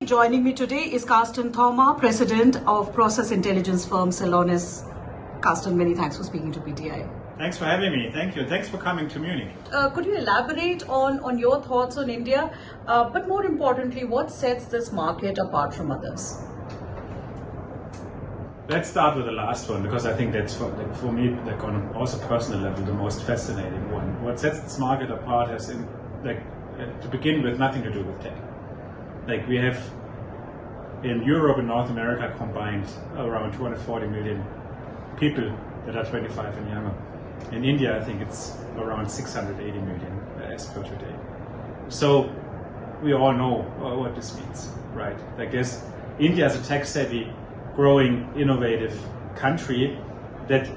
Joining me today is Carsten Thoma, President of process intelligence firm Celonis. Carsten, many thanks for speaking to PTI. Thanks for having me. Thank you. Thanks for coming to Munich. Could you elaborate on your thoughts on India, but more importantly, what sets this market apart from others? Let's start with the last one, because I think that's for me, on a also personal level, the most fascinating one. What sets this market apart has, to begin with, nothing to do with tech. We have in Europe and North America combined around 240 million people that are 25 and younger. In India, I think it's around 680 million as per today. So we all know what this means, right? I guess India is a tech-savvy, growing, innovative country that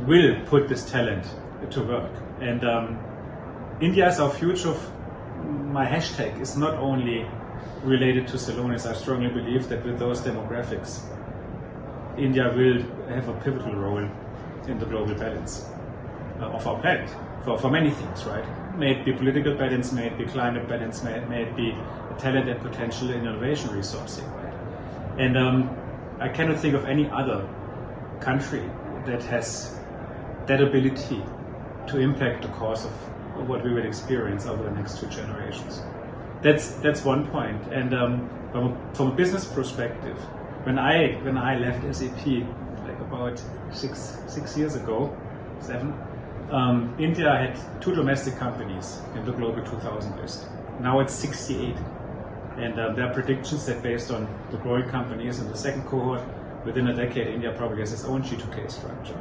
will put this talent to work. And India is our future. My hashtag is not only related to Celonis. I strongly believe that with those demographics, India will have a pivotal role in the global balance of our planet for many things, right? May it be political balance, may it be climate balance, may it be talent and potential innovation resourcing, right? And I cannot think of any other country that has that ability to impact the course of what we will experience over the next 2 generations. That's one point. And from a business perspective, when I left SAP about six years ago, 7, India had 2 domestic companies in the global 2000 list. Now it's 68. And there are predictions that based on the growing companies in the second cohort, within a decade, India probably has its own G2K structure.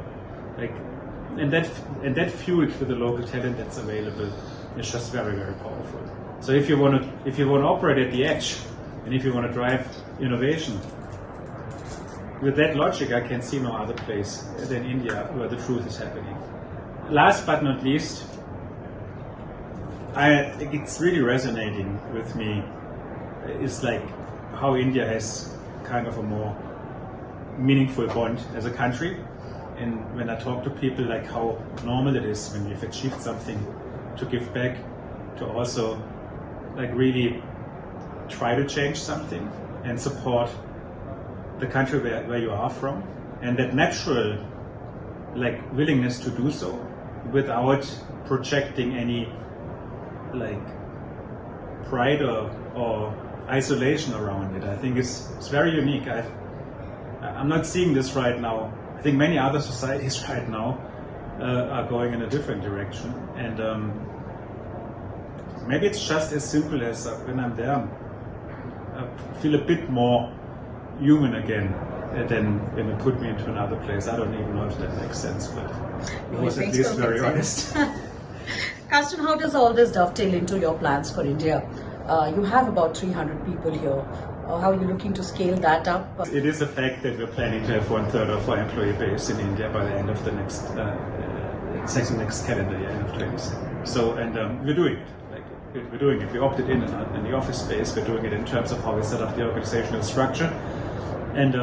And that fueled with the local talent that's available is just very, very powerful. So if you want to operate at the edge, and if you want to drive innovation, with that logic, I can see no other place than India where the truth is happening. Last but not least, I think it's really resonating with me is how India has kind of a more meaningful bond as a country. And when I talk to people, how normal it is when you've achieved something to give back, to also really try to change something and support the country where you are from, and that natural willingness to do so without projecting any pride or isolation around it. I think it's very unique. I'm not seeing this right now. I think many other societies right now are going in a different direction, and maybe it's just as simple as when I'm there, I feel a bit more human again than when you put me into another place. I don't even know if that makes sense, but it was at least very honest. Carsten, how does all this dovetail into your plans for India? You have about 300 people here. How are you looking to scale that up? It is a fact that we're planning to have 1/3 of our employee base in India by the end of the next calendar year, end of 2027. So, and we're doing it. We're doing it. We opted in the office space. We're doing it in terms of how we set up the organizational structure. And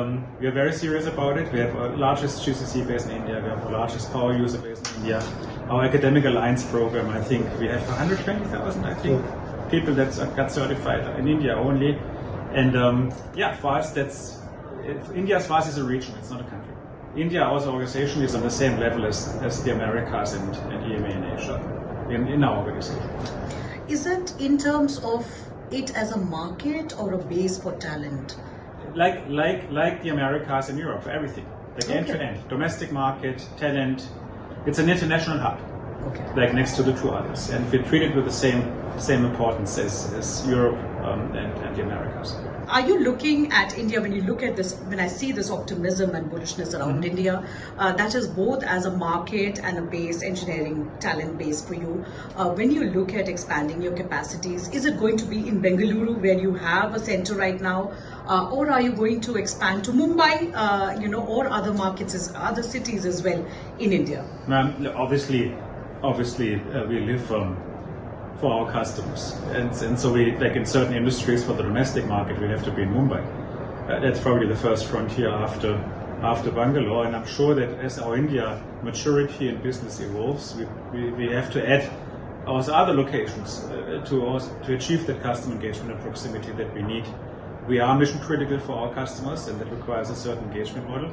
we are very serious about it. We have our largest GCC base in India. We have the largest power user base in India. Our academic alliance program, I think we have 120,000, people that got certified in India only. And for us, India for us is a region, it's not a country. India, our organization, is on the same level as the Americas and EMA and Asia in our organization. Is it in terms of it as a market or a base for talent? Like the Americas and Europe, for everything. End to end. Domestic market, talent. It's an international hub. Okay. Next to the 2 others. And we treat it with the same importance as Europe and the Americas. Are you looking at India, when you look at this, when I see this optimism and bullishness around India, that is both as a market and a base, engineering talent base for you. When you look at expanding your capacities, is it going to be in Bengaluru where you have a center right now, or are you going to expand to Mumbai, or other markets, other cities as well in India? Obviously, we live for our customers, and so we in certain industries for the domestic market we have to be in Mumbai. That's probably the first frontier after Bangalore, and I'm sure that as our India maturity and business evolves, we have to add also other locations to achieve that customer engagement and proximity that we need We are mission critical for our customers, and that requires a certain engagement model.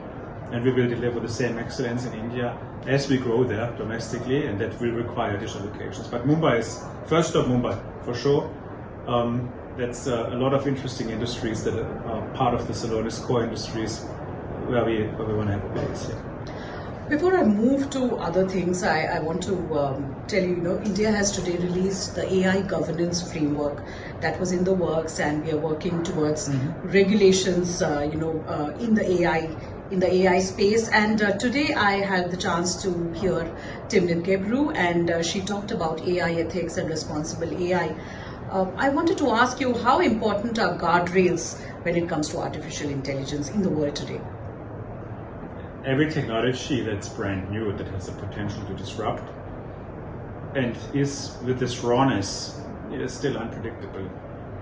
And we will deliver the same excellence in India as we grow there domestically, and that will require additional locations. But Mumbai is first stop Mumbai for sure. That's a lot of interesting industries that are part of the Celonis core industries where we want to have a base here. Before I move to other things, I want to tell you, India has today released the AI governance framework that was in the works, and we are working towards regulations, in the AI space. And today I had the chance to hear Timnit Gebru, and she talked about AI ethics and responsible AI. I wanted to ask you, how important are guardrails when it comes to artificial intelligence in the world today? Every technology that's brand new, that has the potential to disrupt, and is with this rawness, is still unpredictable,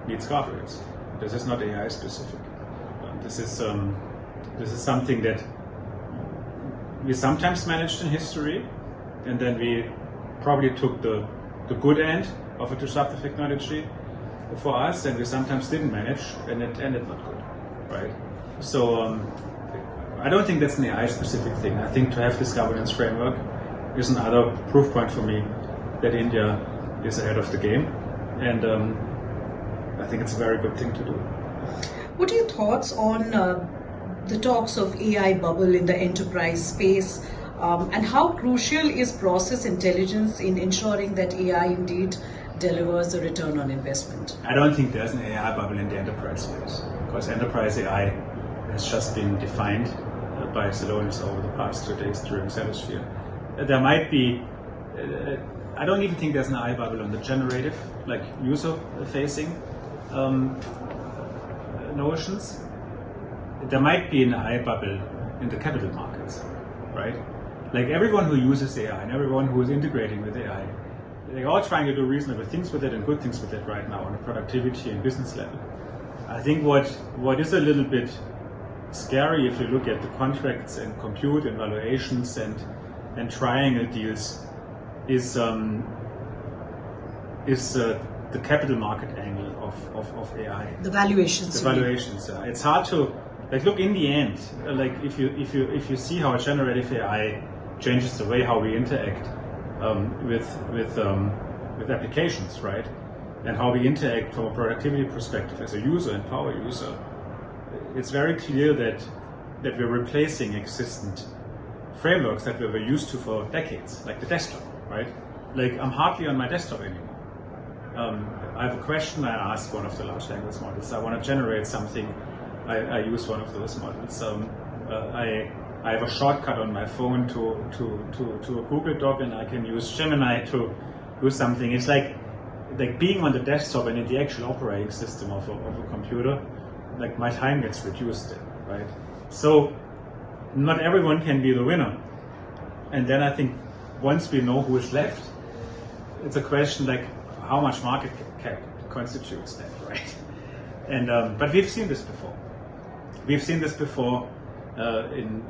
needs guardrails. This is not AI specific. This is something that we sometimes managed in history, and then we probably took the good end of a disruptive technology for us, and we sometimes didn't manage, and it ended not good, right? So I don't think that's an AI-specific thing. I think to have this governance framework is another proof point for me that India is ahead of the game, and I think it's a very good thing to do. What are your thoughts on the talks of AI bubble in the enterprise space, and how crucial is process intelligence in ensuring that AI indeed delivers a return on investment? I don't think there's an AI bubble in the enterprise space, because enterprise AI has just been defined by Celonis over the past 2 days during Celosphere. There might be, I don't even think there's an AI bubble on the generative, like user-facing notions. There might be an AI bubble in the capital markets, right? Like everyone who uses AI and everyone who is integrating with AI, they're all trying to do reasonable things with it and good things with it right now on a productivity and business level. I think what is a little bit scary, if you look at the contracts and compute and valuations and triangle deals, is the capital market angle of AI. The valuations. The valuations. It's hard to look in the end. Like if you see how generative AI changes the way how we interact with applications, right, and how we interact from a productivity perspective as a user and power user. It's very clear that we're replacing existent frameworks that we were used to for decades, like the desktop, right? Like I'm hardly on my desktop anymore. I have a question, I ask one of the large language models. I want to generate something, I use one of those models. I have a shortcut on my phone to a Google Doc, and I can use Gemini to do something. It's like being on the desktop and in the actual operating system of a computer. Like my time gets reduced there, right? So not everyone can be the winner. And then I think once we know who is left, it's a question like how much market cap constitutes that, right? And but we've seen this before. We've seen this before in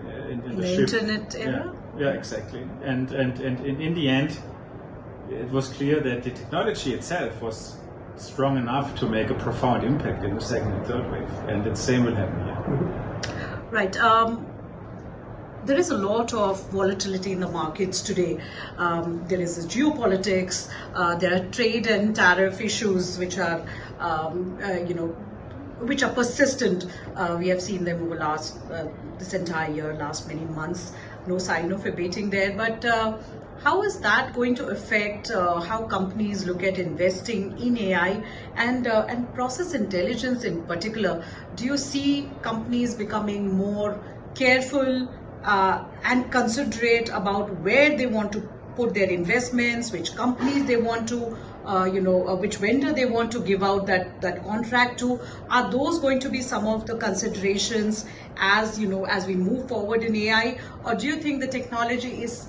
the internet era. Yeah, exactly. And in the end, it was clear that the technology itself was strong enough to make a profound impact in the second and third wave, and the same will happen here. Right. There is a lot of volatility in the markets today. There is the geopolitics. There are trade and tariff issues which are, which are persistent. We have seen them over this entire year, last many months. No sign of abating there. But how is that going to affect how companies look at investing in AI and process intelligence in particular? Do you see companies becoming more careful and considerate about where they want to put their investments, which companies they want to, which vendor they want to give out that contract to? Are those going to be some of the considerations as we move forward in AI, or do you think the technology is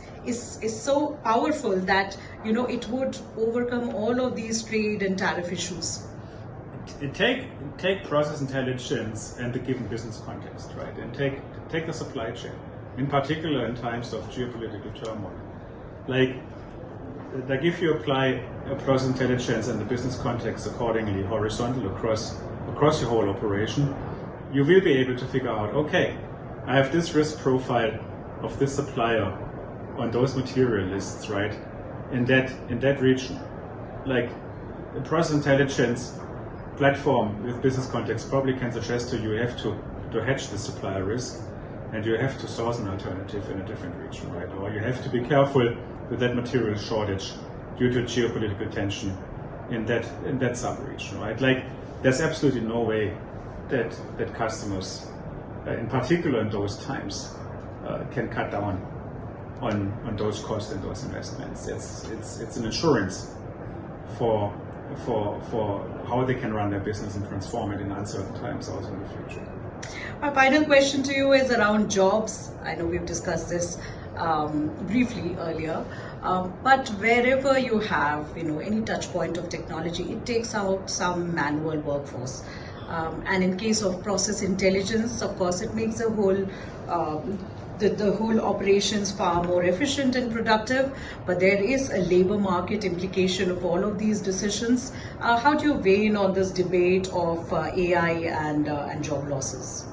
so powerful that it would overcome all of these trade and tariff issues? Take process intelligence and the given business context, right, and take the supply chain, in particular in times of geopolitical turmoil. Like if you apply a process intelligence and the business context accordingly, horizontal across across your whole operation, you will be able to figure out, okay, I have this risk profile of this supplier on those material lists, right? In that region, like a process intelligence platform with business context probably can suggest to you have to hedge the supplier risk, and you have to source an alternative in a different region, right? Or you have to be careful with that material shortage due to geopolitical tension in that sub-region, right? Like, there's absolutely no way that customers, in particular in those times, can cut down on those costs and those investments. It's an insurance for how they can run their business and transform it in uncertain times also in the future. My final question to you is around jobs. I know we've discussed this briefly earlier, but wherever you have any touch point of technology, it takes out some manual workforce. And in case of process intelligence, of course, it makes the whole operations far more efficient and productive, but there is a labor market implication of all of these decisions. How do you weigh in on this debate of AI and job losses?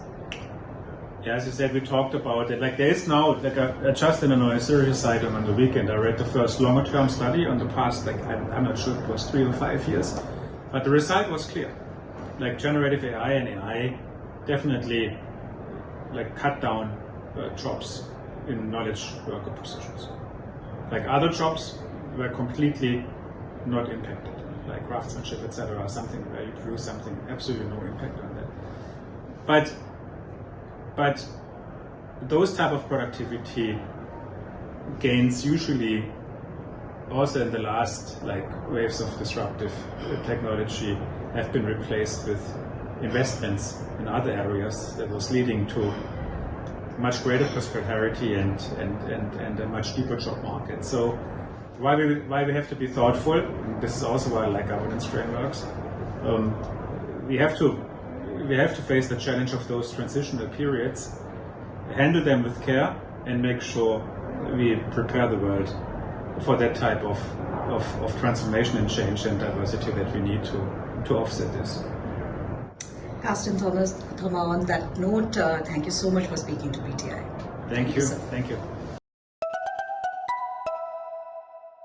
Yeah, as you said, we talked about it. Like, there is now, like, just in a serious side on the weekend, I read the first longer-term study on the past, like, I'm not sure if it was 3 or 5 years, but the result was clear. Like, generative AI and AI definitely, like, cut down jobs in knowledge worker positions. Like, other jobs were completely not impacted, like craftsmanship, etc., something where you produce something, absolutely no impact on that. But those type of productivity gains usually also in the last waves of disruptive technology have been replaced with investments in other areas that was leading to much greater prosperity and a much deeper job market. So why we have to be thoughtful, and this is also why I like governance frameworks, we have to face the challenge of those transitional periods, handle them with care, and make sure we prepare the world for that type of transformation and change and diversity that we need to offset this. Carsten Thoma, on that note, thank you so much for speaking to PTI. Thank you. Thank you.